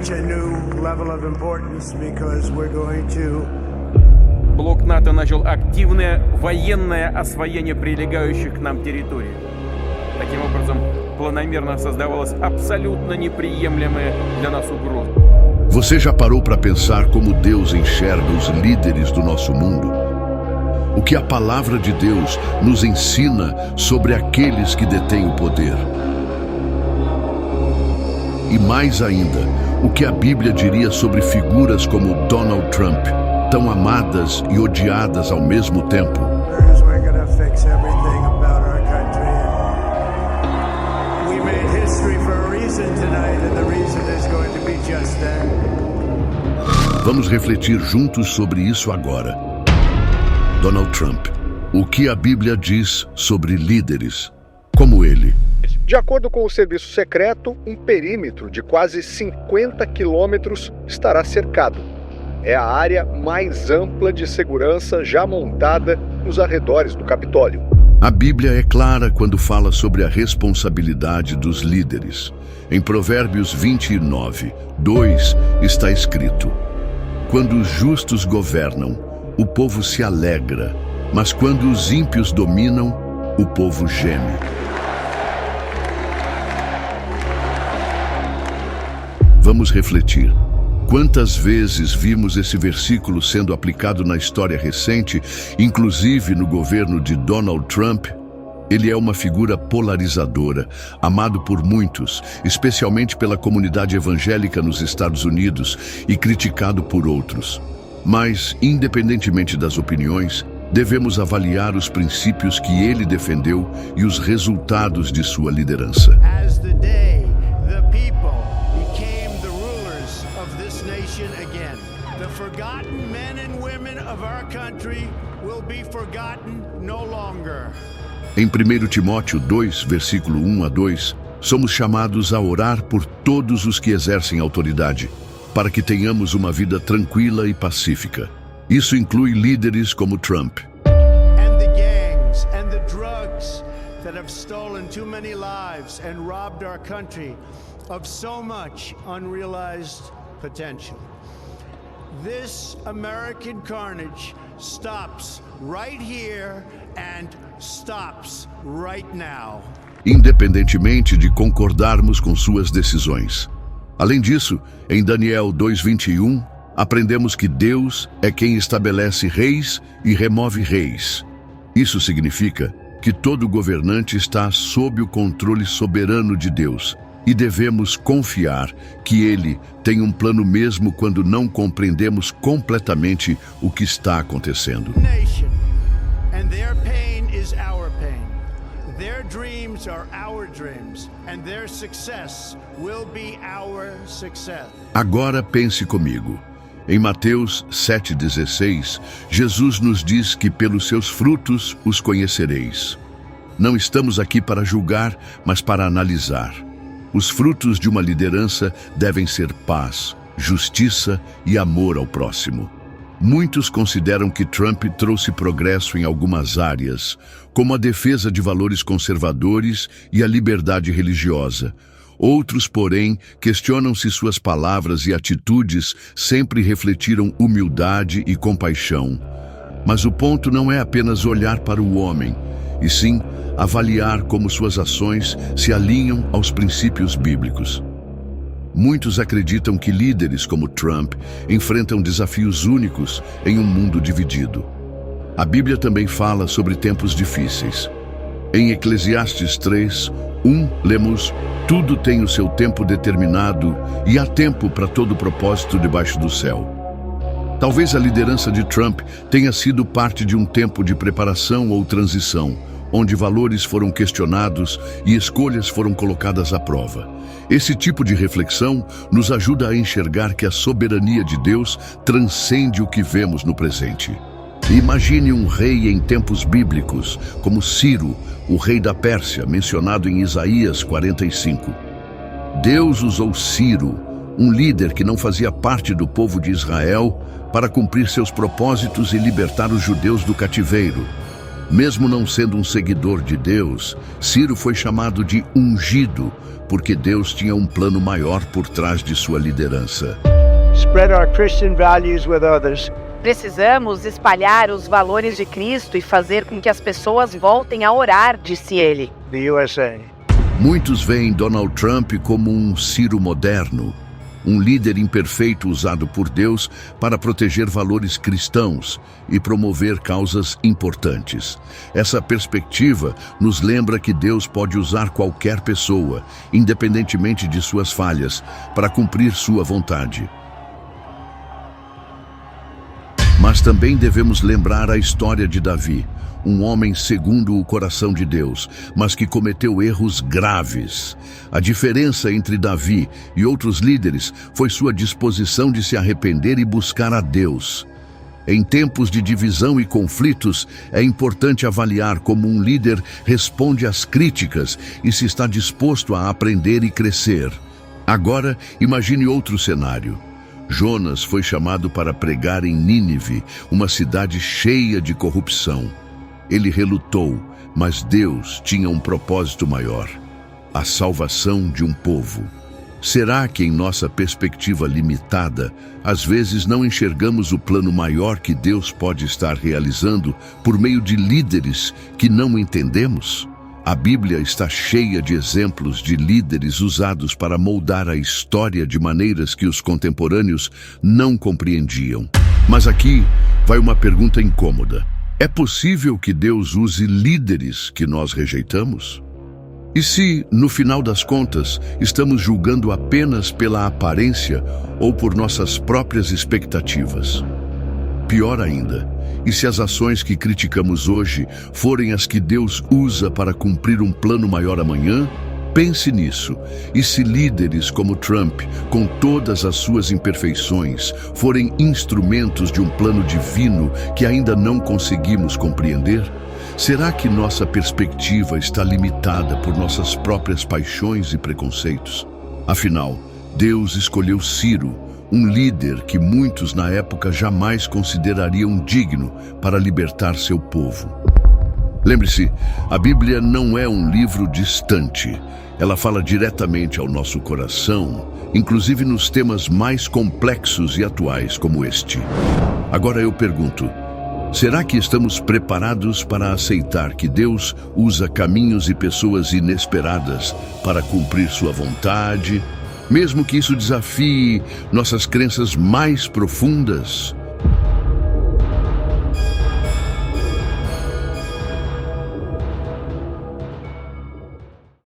reach a new level of importance because we're going to... Блок НАТО начал активное военное освоение прилегающих к нам территорий. Таким образом, планомерно создавалась абсолютно неприемлемая для нас угроза. Você já parou para pensar como Deus enxerga os líderes do nosso mundo? O que a palavra de Deus nos ensina sobre aqueles que detêm o poder? E mais ainda, o que a Bíblia diria sobre figuras como Donald Trump, tão amadas e odiadas ao mesmo tempo? We're gonna fix everything about our country. We made history for a reason tonight, and the reason is going to be just that. Vamos refletir juntos sobre isso agora. Donald Trump. O que a Bíblia diz sobre líderes como ele? De acordo com o serviço secreto, um perímetro de quase 50 quilômetros estará cercado. É a área mais ampla de segurança já montada nos arredores do Capitólio. A Bíblia é clara quando fala sobre a responsabilidade dos líderes. Em Provérbios 29:2 está escrito: quando os justos governam, o povo se alegra, mas quando os ímpios dominam, o povo geme. Vamos refletir. Quantas vezes vimos esse versículo sendo aplicado na história recente, inclusive no governo de Donald Trump? Ele é uma figura polarizadora, amado por muitos, especialmente pela comunidade evangélica nos Estados Unidos, e criticado por outros. Mas, independentemente das opiniões, devemos avaliar os princípios que ele defendeu e os resultados de sua liderança. As the day the people became the rulers of this nation again, the forgotten men and women of our country will be forgotten no longer. Em 1 Timóteo 2, versículo 1-2, somos chamados a orar por todos os que exercem autoridade, para que tenhamos uma vida tranquila e pacífica. Isso inclui líderes como Trump. And the gangs and the drugs that have stolen too many lives and robbed our country of so much unrealized potential. This American carnage stops right here and stops right now. Independentemente de concordarmos com suas decisões. Além disso, em Daniel 2:21, aprendemos que Deus é quem estabelece reis e remove reis. Isso significa que todo governante está sob o controle soberano de Deus e devemos confiar que Ele tem um plano mesmo quando não compreendemos completamente o que está acontecendo. Nation, and their pain is our pain. Their dreams are our dreams, and their success will be our success. Agora pense comigo. Em Mateus 7,16, Jesus nos diz que pelos seus frutos os conhecereis. Não estamos aqui para julgar, mas para analisar. Os frutos de uma liderança devem ser paz, justiça e amor ao próximo. Muitos consideram que Trump trouxe progresso em algumas áreas, como a defesa de valores conservadores e a liberdade religiosa. Outros, porém, questionam se suas palavras e atitudes sempre refletiram humildade e compaixão. Mas o ponto não é apenas olhar para o homem, e sim avaliar como suas ações se alinham aos princípios bíblicos. Muitos acreditam que líderes como Trump enfrentam desafios únicos em um mundo dividido. A Bíblia também fala sobre tempos difíceis. Em Eclesiastes 3:1, lemos: tudo tem o seu tempo determinado e há tempo para todo propósito debaixo do céu. Talvez a liderança de Trump tenha sido parte de um tempo de preparação ou transição, onde valores foram questionados e escolhas foram colocadas à prova. Esse tipo de reflexão nos ajuda a enxergar que a soberania de Deus transcende o que vemos no presente. Imagine um rei em tempos bíblicos, como Ciro, o rei da Pérsia, mencionado em Isaías 45. Deus usou Ciro, um líder que não fazia parte do povo de Israel, para cumprir seus propósitos e libertar os judeus do cativeiro. Mesmo não sendo um seguidor de Deus, Ciro foi chamado de ungido, porque Deus tinha um plano maior por trás de sua liderança. Spread our Christian values with others. Precisamos espalhar os valores de Cristo e fazer com que as pessoas voltem a orar, disse ele. The USA. Muitos veem Donald Trump como um Ciro moderno, um líder imperfeito usado por Deus para proteger valores cristãos e promover causas importantes. Essa perspectiva nos lembra que Deus pode usar qualquer pessoa, independentemente de suas falhas, para cumprir sua vontade. Mas também devemos lembrar a história de Davi, um homem segundo o coração de Deus, mas que cometeu erros graves. A diferença entre Davi e outros líderes foi sua disposição de se arrepender e buscar a Deus. Em tempos de divisão e conflitos, é importante avaliar como um líder responde às críticas e se está disposto a aprender e crescer. Agora, imagine outro cenário. Jonas foi chamado para pregar em Nínive, uma cidade cheia de corrupção. Ele relutou, mas Deus tinha um propósito maior: a salvação de um povo. Será que, em nossa perspectiva limitada, às vezes não enxergamos o plano maior que Deus pode estar realizando por meio de líderes que não entendemos? A Bíblia está cheia de exemplos de líderes usados para moldar a história de maneiras que os contemporâneos não compreendiam. Mas aqui vai uma pergunta incômoda. É possível que Deus use líderes que nós rejeitamos? E se, no final das contas, estamos julgando apenas pela aparência ou por nossas próprias expectativas? Pior ainda, e se as ações que criticamos hoje forem as que Deus usa para cumprir um plano maior amanhã? Pense nisso. E se líderes como Trump, com todas as suas imperfeições, forem instrumentos de um plano divino que ainda não conseguimos compreender? Será que nossa perspectiva está limitada por nossas próprias paixões e preconceitos? Afinal, Deus escolheu Ciro, um líder que muitos na época jamais considerariam digno para libertar seu povo. Lembre-se, a Bíblia não é um livro distante. Ela fala diretamente ao nosso coração, inclusive nos temas mais complexos e atuais como este. Agora eu pergunto, será que estamos preparados para aceitar que Deus usa caminhos e pessoas inesperadas para cumprir sua vontade, mesmo que isso desafie nossas crenças mais profundas?